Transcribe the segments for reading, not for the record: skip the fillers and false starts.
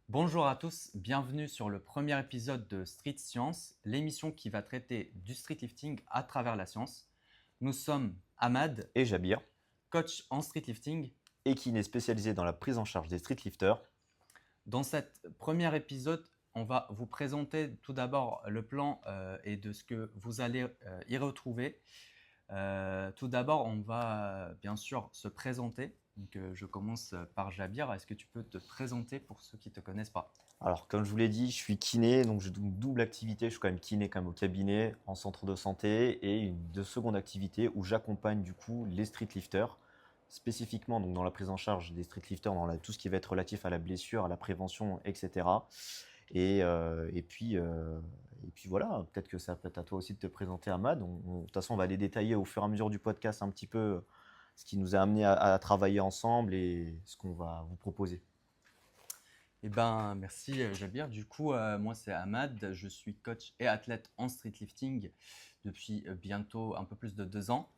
Bonjour à tous, bienvenue sur le premier épisode de Street Science, l'émission qui va traiter du street lifting à travers la science. Nous sommes Ahmad, Et Jabir, coach en street lifting. et qui est spécialisé dans la prise en charge des streetlifters. Dans cet premier épisode, on va vous présenter tout d'abord le plan et de ce que vous allez y retrouver. Tout d'abord, on va bien sûr se présenter. Donc, je commence par Jabir. Est-ce que tu peux te présenter pour ceux qui ne te connaissent pas? Alors, comme je vous l'ai dit, je suis kiné, donc j'ai une double activité. Je suis quand même kiné au cabinet, en centre de santé, et une seconde activité où j'accompagne du coup les streetlifters, spécifiquement donc dans la prise en charge des streetlifters, tout ce qui va être relatif à la blessure, à la prévention, etc. Et puis voilà, peut-être que ça peut être à toi aussi de te présenter, Ahmad. De toute façon, on va aller détailler au fur et à mesure du podcast un petit peu ce qui nous a amené à travailler ensemble et ce qu'on va vous proposer. Eh ben, merci Jabir. Du coup, moi c'est Ahmad, je suis coach et athlète en streetlifting depuis bientôt un peu plus de 2 ans.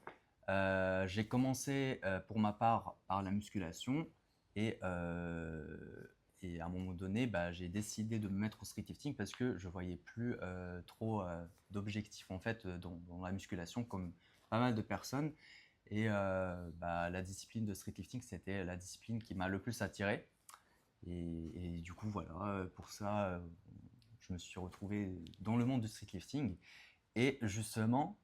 J'ai commencé pour ma part par la musculation et à un moment donné, j'ai décidé de me mettre au streetlifting parce que je voyais plus trop d'objectifs en fait dans la musculation comme pas mal de personnes. Et la discipline de streetlifting, c'était la discipline qui m'a le plus attiré. Et du coup, voilà, pour ça, je me suis retrouvé dans le monde du streetlifting. Et justement,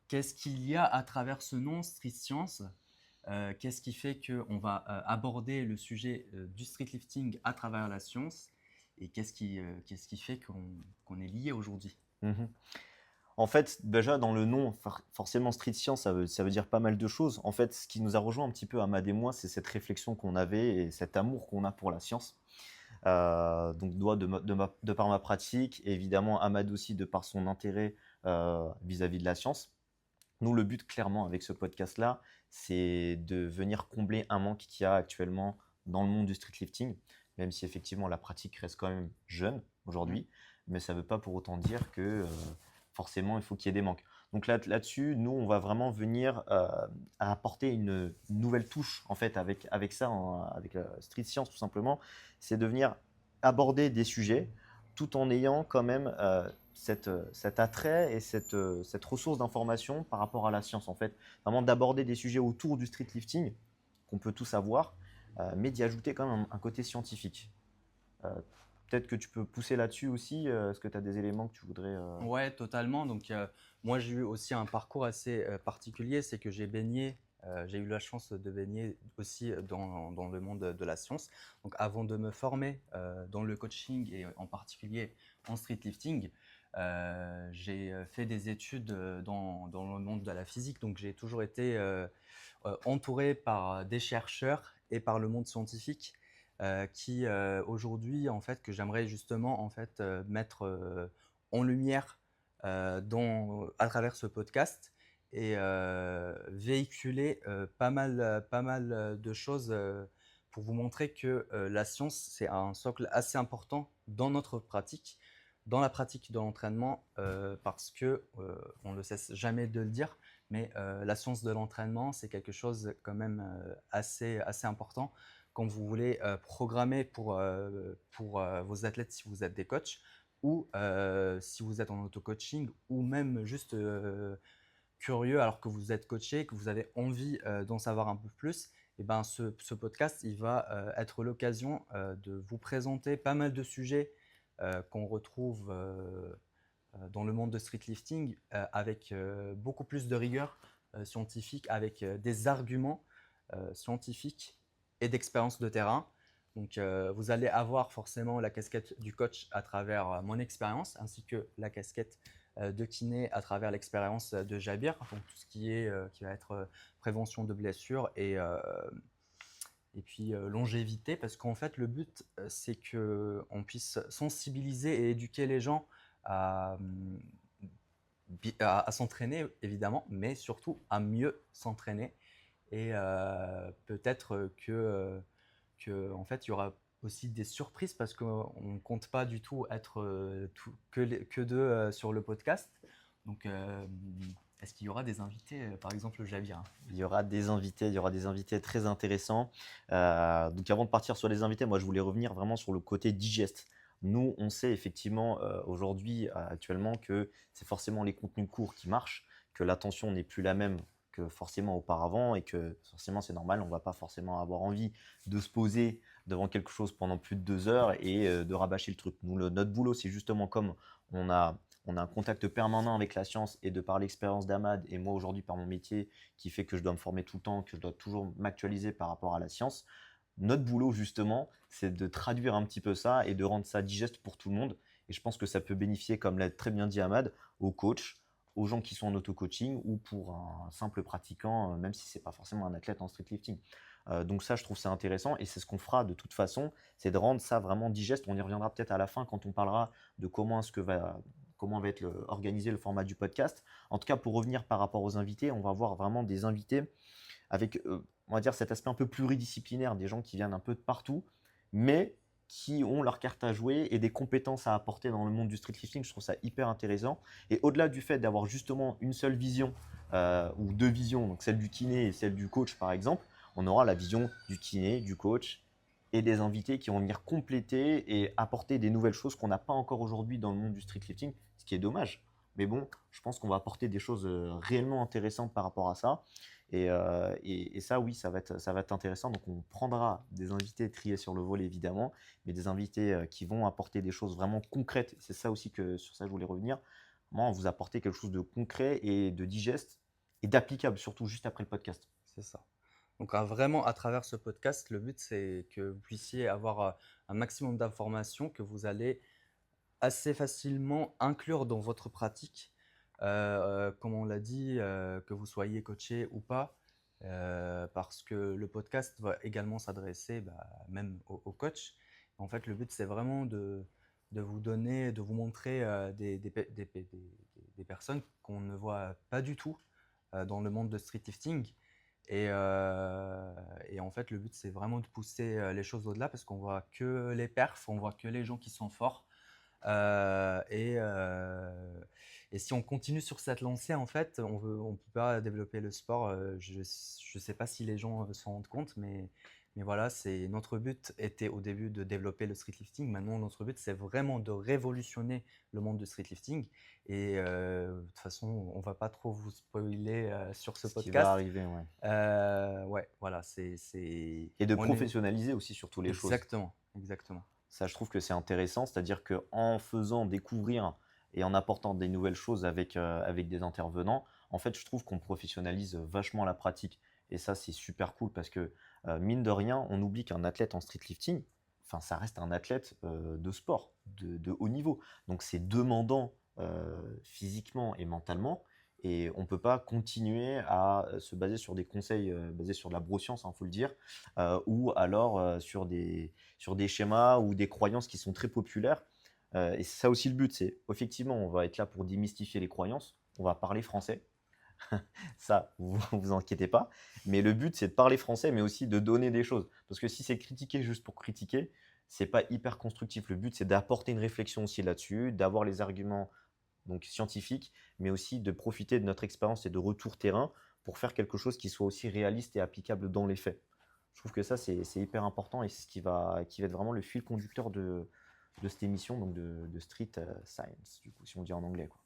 qu'est-ce qu'il y a à travers ce nom Street Science? Qu'est-ce qui fait qu'on va aborder le sujet du streetlifting à travers la science? Et qu'est-ce qui fait qu'on est lié aujourd'hui? Mhm. En fait, déjà dans le nom, forcément Street Science, ça veut dire pas mal de choses. En fait, ce qui nous a rejoint un petit peu, Ahmad et moi, c'est cette réflexion qu'on avait et cet amour qu'on a pour la science. Donc, de par ma pratique, et évidemment, Ahmad aussi de par son intérêt vis-à-vis de la science. Nous, le but, clairement, avec ce podcast-là, c'est de venir combler un manque qu'il y a actuellement dans le monde du streetlifting, même si effectivement la pratique reste quand même jeune Mhm. aujourd'hui, mais ça ne veut pas pour autant dire que forcément il faut qu'il y ait des manques. Donc là-dessus, nous, on va vraiment venir apporter une nouvelle touche en fait avec ça, avec la street science tout simplement, c'est de venir aborder des sujets tout en ayant quand même cet attrait et cette ressource d'information par rapport à la science, en fait. Vraiment d'aborder des sujets autour du street lifting, qu'on peut tous avoir, mais d'y ajouter quand même un côté scientifique. Euh, Peut-être que tu peux pousser là-dessus aussi. Est-ce que tu as des éléments que tu voudrais Ouais, totalement. Donc, moi, j'ai eu aussi un parcours assez particulier. C'est que j'ai eu la chance de baigner aussi dans le monde de la science. Donc, avant de me former dans le coaching et en particulier en streetlifting, j'ai fait des études dans le monde de la physique. Donc, j'ai toujours été entouré par des chercheurs et par le monde scientifique qui aujourd'hui, en fait, que j'aimerais justement en fait mettre en lumière à travers ce podcast et véhiculer pas mal de choses pour vous montrer que la science, c'est un socle assez important dans notre pratique, dans la pratique de l'entraînement, parce que, on ne cesse jamais de le dire, mais la science de l'entraînement, c'est quelque chose quand même assez important quand vous voulez programmer pour vos athlètes si vous êtes des coachs ou si vous êtes en auto-coaching ou même juste curieux alors que vous êtes coaché, que vous avez envie d'en savoir un peu plus, et ben ce podcast, il va être l'occasion de vous présenter pas mal de sujets qu'on retrouve dans le monde de streetlifting avec beaucoup plus de rigueur scientifique, avec des arguments scientifiques et d'expérience de terrain. Donc, vous allez avoir forcément la casquette du coach à travers mon expérience, ainsi que la casquette de kiné à travers l'expérience de Jabir, donc tout ce qui va être prévention de blessures et puis longévité, parce qu'en fait, le but, c'est qu'on puisse sensibiliser et éduquer les gens à, à s'entraîner, évidemment, mais surtout à mieux s'entraîner. Et peut-être en fait, il y aura aussi des surprises parce qu'on ne compte pas du tout être que deux sur le podcast. Donc, Est-ce qu'il y aura des invités, par exemple Jabir? Il y aura des invités très intéressants. Donc avant de partir sur les invités, moi je voulais revenir vraiment sur le côté digeste. Nous, on sait effectivement aujourd'hui, actuellement, que c'est forcément les contenus courts qui marchent, que l'attention n'est plus la même que forcément auparavant et que forcément c'est normal, on ne va pas forcément avoir envie de se poser devant quelque chose pendant plus de 2 heures et de rabâcher le truc. Nous, notre boulot, c'est justement comme on a, on a un contact permanent avec la science et de par l'expérience d'Ahmad et moi aujourd'hui par mon métier qui fait que je dois me former tout le temps, que je dois toujours m'actualiser par rapport à la science. Notre boulot, justement, c'est de traduire un petit peu ça et de rendre ça digeste pour tout le monde. Et je pense que ça peut bénéficier, comme l'a très bien dit Ahmad, aux coachs, aux gens qui sont en auto-coaching ou pour un simple pratiquant, même si ce n'est pas forcément un athlète en street lifting. Donc ça, je trouve ça intéressant et c'est ce qu'on fera de toute façon, c'est de rendre ça vraiment digeste. On y reviendra peut-être à la fin quand on parlera de comment va être organisé le format du podcast. En tout cas, pour revenir par rapport aux invités, on va voir vraiment des invités avec, on va dire, cet aspect un peu pluridisciplinaire, des gens qui viennent un peu de partout, mais qui ont leur carte à jouer et des compétences à apporter dans le monde du street lifting. Je trouve ça hyper intéressant. Et au-delà du fait d'avoir justement une seule vision ou deux visions, donc celle du kiné et celle du coach par exemple, on aura la vision du kiné, du coach et des invités qui vont venir compléter et apporter des nouvelles choses qu'on n'a pas encore aujourd'hui dans le monde du street lifting, ce qui est dommage. Mais bon, je pense qu'on va apporter des choses réellement intéressantes par rapport à ça. Et ça, oui, ça va être intéressant. Donc, on prendra des invités triés sur le vol, évidemment, mais des invités qui vont apporter des choses vraiment concrètes. C'est ça aussi que sur ça, je voulais revenir. Vraiment, vous apporter quelque chose de concret et de digeste et d'applicable, surtout juste après le podcast. C'est ça. Donc vraiment, à travers ce podcast, le but, c'est que vous puissiez avoir un maximum d'informations que vous allez assez facilement inclure dans votre pratique. Comme on l'a dit, que vous soyez coaché ou pas, parce que le podcast va également s'adresser même aux coachs. En fait, le but, c'est vraiment de vous donner, de vous montrer des personnes qu'on ne voit pas du tout dans le monde de street lifting. Et en fait, le but, c'est vraiment de pousser les choses au-delà parce qu'on voit que les perfs, on voit que les gens qui sont forts. Euh, et, euh, et si on continue sur cette lancée, en fait, on peut pas développer le sport. Je sais pas si les gens s'en rendent compte, mais voilà, notre but était au début de développer le street lifting. Maintenant, notre but, c'est vraiment de révolutionner le monde du street lifting. Et de toute façon, on va pas trop vous spoiler sur ce Ce qui va podcast. arriver, ouais. Ouais, voilà, Et de on est professionnaliser aussi surtout les choses. exactement, exactement. Ça, je trouve que c'est intéressant, c'est-à-dire qu'en faisant découvrir et en apportant des nouvelles choses avec des intervenants, en fait, je trouve qu'on professionnalise vachement la pratique. Et ça, c'est super cool parce que, mine de rien, on oublie qu'un athlète en street lifting, enfin, ça reste un athlète de sport, de haut niveau. Donc, c'est demandant physiquement et mentalement. Et on ne peut pas continuer à se baser sur des conseils basés sur de la broscience, il faut le dire, ou alors sur des schémas ou des croyances qui sont très populaires. Et c'est ça aussi le but, c'est effectivement, on va être là pour démystifier les croyances, on va parler français, ça, vous vous inquiétez pas. Mais le but, c'est de parler français, mais aussi de donner des choses. Parce que si c'est critiquer juste pour critiquer, c'est pas hyper constructif. Le but, c'est d'apporter une réflexion aussi là-dessus, d'avoir les arguments donc scientifiques, mais aussi de profiter de notre expérience et de retour terrain pour faire quelque chose qui soit aussi réaliste et applicable dans les faits. Je trouve que ça, c'est hyper important et c'est ce qui va être vraiment le fil conducteur de cette émission, donc de Street Science, du coup, si on dit en anglais, quoi.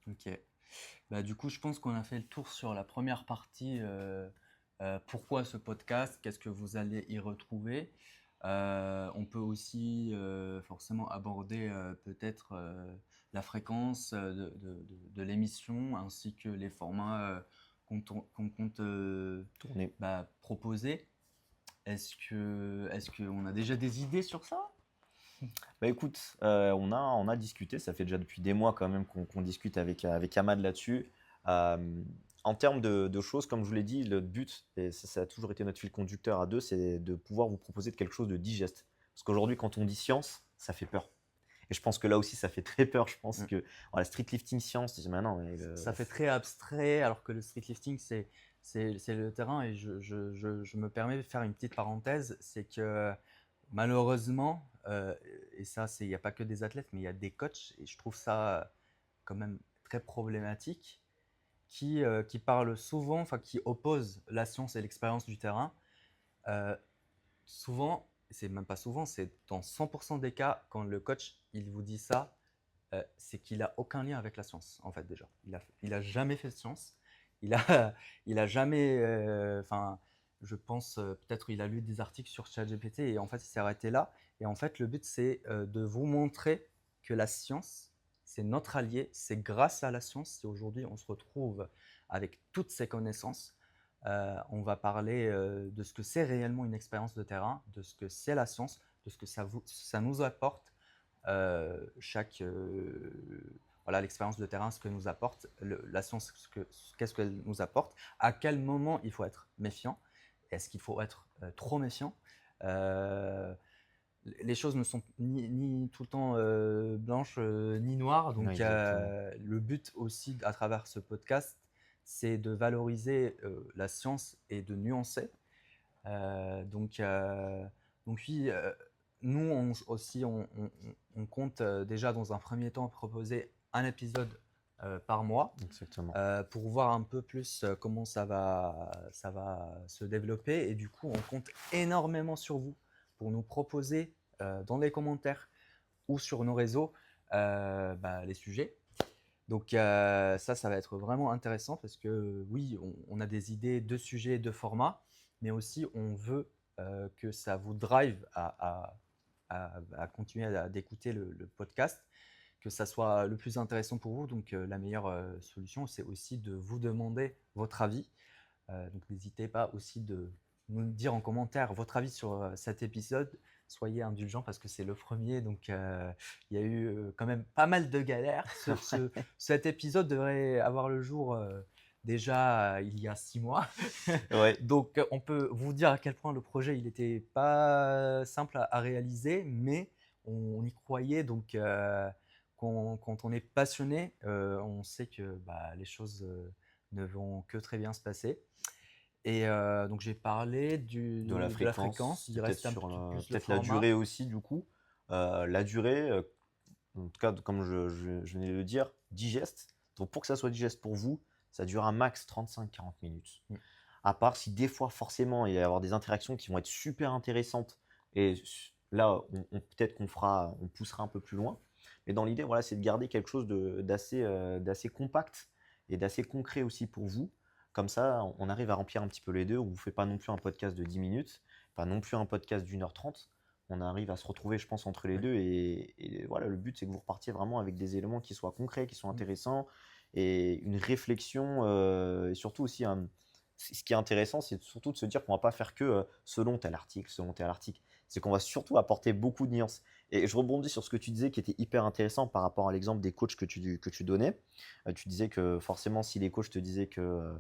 Ok. Du coup, je pense qu'on a fait le tour sur la première partie. Pourquoi ce podcast? Qu'est-ce que vous allez y retrouver? On peut aussi forcément aborder peut-être la fréquence de l'émission ainsi que les formats qu'on compte Tourner. proposer. Est-ce qu'on a déjà des idées sur ça? Bah écoute, on a discuté, ça fait déjà depuis des mois quand même qu'on discute avec Ahmad là-dessus. En termes de choses, comme je vous l'ai dit, le but, et ça a toujours été notre fil conducteur à deux, c'est de pouvoir vous proposer quelque chose de digeste. Parce qu'aujourd'hui, quand on dit science, ça fait peur. Et je pense que là aussi, ça fait très peur. Je pense Mm. que voilà, street lifting science, je dis, mais non, mais Ça fait très abstrait, alors que le street lifting, c'est le terrain. Et je me permets de faire une petite parenthèse, c'est que malheureusement, et ça, il n'y a pas que des athlètes, mais il y a des coachs, et je trouve ça quand même très problématique. qui parle souvent, enfin qui oppose la science et l'expérience du terrain. Euh, Souvent, c'est même pas souvent, c'est dans 100% des cas, quand le coach il vous dit ça, c'est qu'il a aucun lien avec la science, en fait, déjà. Il a jamais fait de science. Il a, il a jamais, enfin, je pense, peut-être il a lu des articles sur ChatGPT et en fait, il s'est arrêté là. Et en fait, le but, c'est de vous montrer que la science, c'est notre allié. C'est grâce à la science si aujourd'hui on se retrouve avec toutes ces connaissances. On va parler de ce que c'est réellement une expérience de terrain, de ce que c'est la science, de ce que ça nous apporte voilà, l'expérience de terrain, ce que nous apporte, la science, qu'est-ce qu'elle nous apporte, à quel moment il faut être méfiant, est-ce qu'il faut être trop méfiant. Euh, les choses ne sont ni tout le temps blanches ni noires, Ouais, donc exactement. le but aussi à travers ce podcast, c'est de valoriser la science et de nuancer. Euh, donc, euh, donc oui, nous aussi, on compte déjà dans un premier temps proposer un épisode par mois Exactement. pour voir un peu plus comment ça va se développer. Et du coup, on compte énormément sur vous pour nous proposer dans les commentaires ou sur nos réseaux les sujets. Donc ça va être vraiment intéressant parce que oui, on a des idées de sujets, de formats, mais aussi on veut que ça vous drive à continuer d'écouter le podcast, que ça soit le plus intéressant pour vous. Donc la meilleure solution, c'est aussi de vous demander votre avis. Donc n'hésitez pas aussi de nous dire en commentaire votre avis sur cet épisode. Soyez indulgents parce que c'est le premier, donc il y a eu quand même pas mal de galères. Cet épisode devrait avoir le jour déjà il y a 6 mois. Ouais, Donc on peut vous dire à quel point le projet il n'était pas simple à réaliser, mais on y croyait. Donc quand on est passionné, on sait que les choses ne vont que très bien se passer. Et donc j'ai parlé de la de la fréquence, fréquence il et peut-être reste un sur petit plus le peut-être la format. durée aussi du coup. La durée, en tout cas, comme je venais de le dire, digeste. Donc pour que ça soit digeste pour vous, ça dure un max 35-40 minutes. Mm. À part si des fois, forcément, il va y avoir des interactions qui vont être super intéressantes. Et là, peut-être on poussera un peu plus loin. Mais dans l'idée, voilà, c'est de garder quelque chose d'assez compact et d'assez concret aussi pour vous. Comme ça, on arrive à remplir un petit peu les deux. On ne vous fait pas non plus un podcast de 10 minutes, pas non plus un podcast d'1h30. On arrive à se retrouver, je pense, entre les Oui. deux. Et voilà, le but, c'est que vous repartiez vraiment avec des éléments qui soient concrets, qui soient Mm. intéressants, et une réflexion, et surtout aussi ce qui est intéressant, c'est surtout de se dire qu'on ne va pas faire que selon tel article, selon tel article. C'est qu'on va surtout apporter beaucoup de nuances. Et je rebondis sur ce que tu disais qui était hyper intéressant par rapport à l'exemple des coachs que tu donnais. Tu disais que forcément, si les coachs te disaient que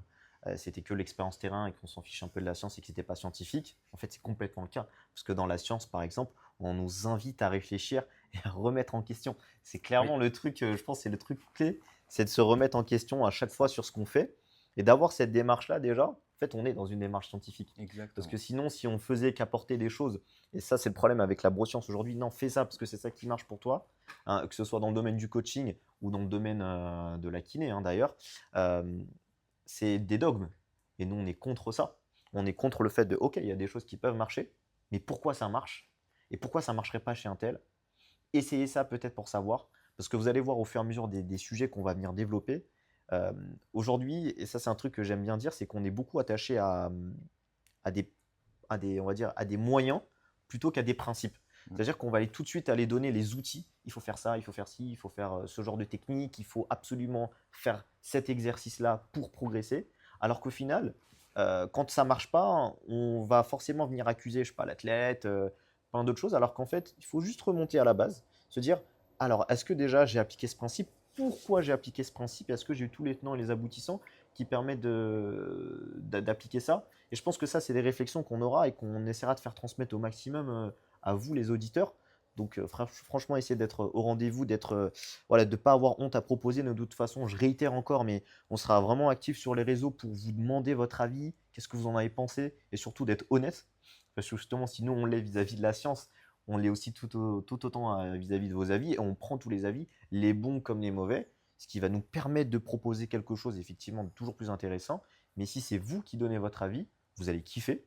c'était que l'expérience terrain et qu'on s'en fiche un peu de la science et que c'était pas scientifique, en fait, c'est complètement le cas. Parce que dans la science, par exemple, on nous invite à réfléchir et à remettre en question. C'est Oui, clairement le truc, je pense, c'est le truc clé, c'est de se remettre en question à c'est chaque fois ça, sur ce qu'on fait et d'avoir cette démarche-là déjà. En fait, on est dans une démarche scientifique. Parce que exactement. sinon, si on faisait qu'apporter des choses, et ça, c'est le problème avec la broscience aujourd'hui, non, fais ça parce que c'est ça qui marche pour toi, hein, que ce soit dans le domaine du coaching ou dans le domaine de la kiné, hein, d'ailleurs, euh, c'est des dogmes. Et nous, on est contre ça. On est contre le fait de, ok, il y a des choses qui peuvent marcher, mais pourquoi ça marche? Et pourquoi ça ne marcherait pas chez un tel? Essayez ça peut-être pour savoir, parce que vous allez voir au fur et à mesure des sujets qu'on va venir développer. Euh, Aujourd'hui, et ça c'est un truc que j'aime bien dire, c'est qu'on est beaucoup attaché à des, on va dire, à des moyens plutôt qu'à des principes. Mm. C'est-à-dire qu'on va aller tout de suite aller donner les outils. Il faut faire ça, il faut faire ci, il faut faire ce genre de technique, il faut absolument faire cet exercice-là pour progresser. Alors qu'au final, quand ça marche pas, on va forcément venir accuser, je sais pas, l'athlète, plein d'autres choses. Alors qu'en fait, il faut juste remonter à la base, se dire, alors, est-ce que déjà j'ai appliqué ce principe? Pourquoi j'ai appliqué ce principe? Est-ce que j'ai eu tous les tenants et les aboutissants qui permettent d'appliquer ça? Et je pense que ça, c'est des réflexions qu'on aura et qu'on essaiera de faire transmettre au maximum à vous, les auditeurs. Donc, franchement, essayez d'être au rendez-vous, voilà, de ne pas avoir honte à proposer. De toute façon, je réitère encore, mais on sera vraiment actif sur les réseaux pour vous demander votre avis, qu'est-ce que vous en avez pensé, et surtout d'être honnête. Parce que justement, si nous, on l'est vis-à-vis de la science, on l'est aussi tout autant vis-à-vis de vos avis, et on prend tous les avis, les bons comme les mauvais. ce qui va nous permettre de proposer quelque chose effectivement de toujours plus intéressant. Mais si c'est vous qui donnez votre avis, vous allez kiffer.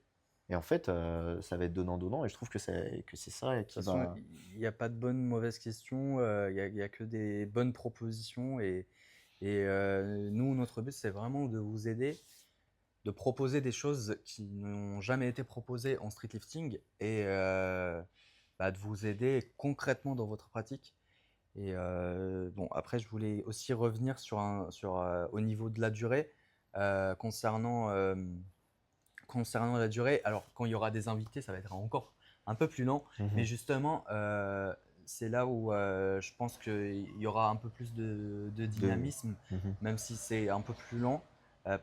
Et en fait, ça va être donnant-donnant. Et je trouve que c'est ça De toute qui façon, va. il n'y a pas de bonnes, mauvaises questions, il y a que des bonnes propositions. Nous, notre but, c'est vraiment de vous aider, de proposer des choses qui n'ont jamais été proposées en street lifting et de vous aider concrètement dans votre pratique. Bon, après, je voulais aussi revenir au niveau de la durée, concernant la durée. Alors, quand il y aura des invités, ça va être encore un peu plus lent, mais Mhm. justement, c'est là où je pense qu'il y aura un peu plus de De... dynamisme, Mhm. même si c'est un peu plus lent,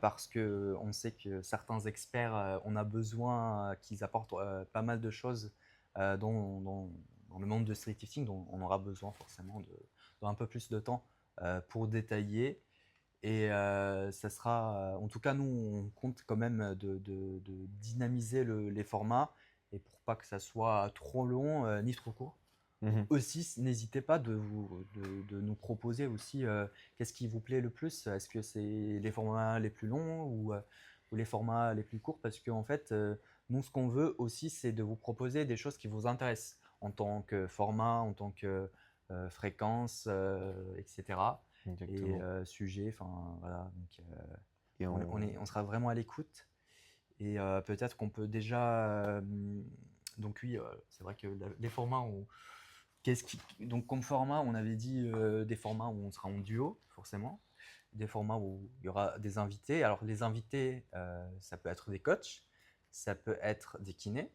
parce qu'on sait que certains experts, on a besoin qu'ils apportent pas mal de choses dans le monde de street lifting, donc on aura besoin forcément d'un peu plus de temps pour détailler. Ça sera, en tout cas, nous, on compte quand même de dynamiser les formats et pour pas que ça soit trop long ni trop court. Donc Mhm. aussi, n'hésitez pas de nous proposer aussi qu'est-ce qui vous plaît le plus. Est-ce que c'est les formats les plus longs ou les formats les plus courts? Parce qu'en fait, nous, ce qu'on veut aussi, c'est de vous proposer des choses qui vous intéressent en tant que format, en tant que fréquence, etc. Et Exactement. sujet, enfin voilà. Donc, Et on sera vraiment à l'écoute. Et peut-être qu'on peut déjà. Donc oui, c'est vrai que les formats, donc comme format, on avait dit des formats où on sera en duo, forcément. Des formats où il y aura des invités. Alors les invités, ça peut être des coachs, ça peut être des kinés,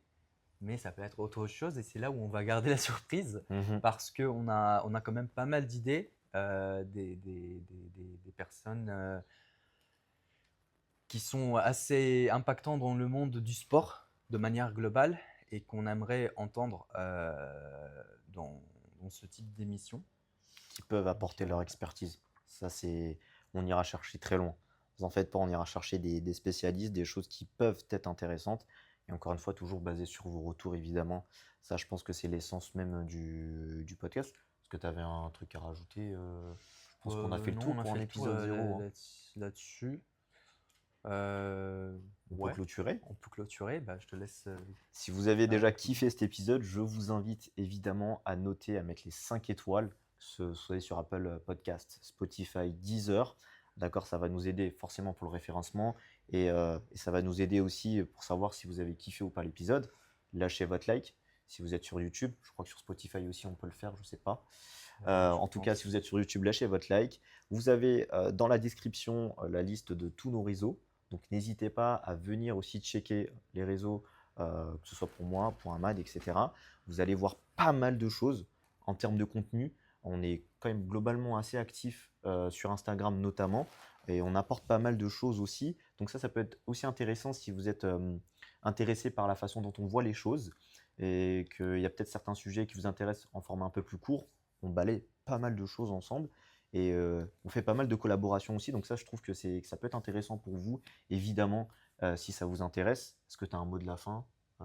mais ça peut être autre chose. Et c'est là où on va garder la surprise Mhm. parce qu'on a quand même pas mal d'idées des personnes qui sont assez impactants dans le monde du sport de manière globale et qu'on aimerait entendre dans ce type d'émission. Qui peuvent Donc, apporter leur expertise. Ça, c'est, on ira chercher très loin. Vous en faites pas, on ira chercher des spécialistes, des choses qui peuvent être intéressantes. Et encore une fois, toujours basé sur vos retours, évidemment. Ça, je pense que c'est l'essence même du podcast. Est-ce que tu avais un truc à rajouter Je pense qu'on a fait le non, tour on a pour un fait le tour épisode zéro, hein. là-dessus. On peut Ouais, clôturer. on peut clôturer. Bah, je te laisse Si vous avez faire déjà la conclusion. kiffé cet épisode, je vous invite évidemment à noter, à mettre les 5 étoiles, que ce soit sur Apple Podcast, Spotify, Deezer. D'accord, ça va nous aider forcément pour le référencement et ça va nous aider aussi pour savoir si vous avez kiffé ou pas l'épisode. Lâchez votre like. Si vous êtes sur YouTube, je crois que sur Spotify aussi on peut le faire, je ne sais pas. Je En tout cas, si vous pense. êtes sur YouTube, lâchez votre like. Vous avez dans la description la liste de tous nos réseaux. Donc n'hésitez pas à venir aussi checker les réseaux, que ce soit pour moi, pour Ahmad, etc. Vous allez voir pas mal de choses en termes de contenu. On est quand même globalement assez actif sur Instagram notamment. Et on apporte pas mal de choses aussi. Donc ça peut être aussi intéressant si vous êtes intéressé par la façon dont on voit les choses et qu'il y a peut-être certains sujets qui vous intéressent en format un peu plus court. On balaye pas mal de choses ensemble et on fait pas mal de collaborations aussi. Donc ça, je trouve que ça peut être intéressant pour vous, évidemment, si ça vous intéresse. Est-ce que tu as un mot de la fin? Euh,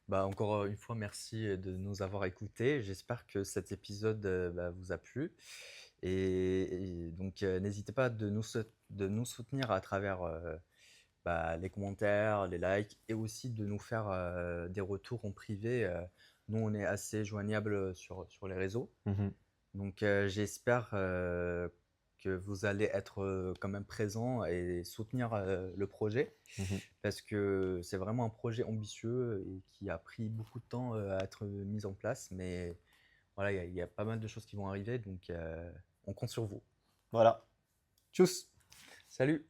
Bah, encore une fois, merci de nous avoir écoutés. J'espère que cet épisode vous a plu. Donc, n'hésitez pas de nous soutenir à travers les commentaires, les likes et aussi de nous faire des retours en privé. Nous, on est assez joignable sur les réseaux. mhm, Donc, j'espère que vous allez être quand même présent et soutenir le projet mhm. parce que c'est vraiment un projet ambitieux et qui a pris beaucoup de temps à être mis en place. Mais voilà, il y a pas mal de choses qui vont arriver, donc on compte sur vous. Voilà. Tchuss! Salut!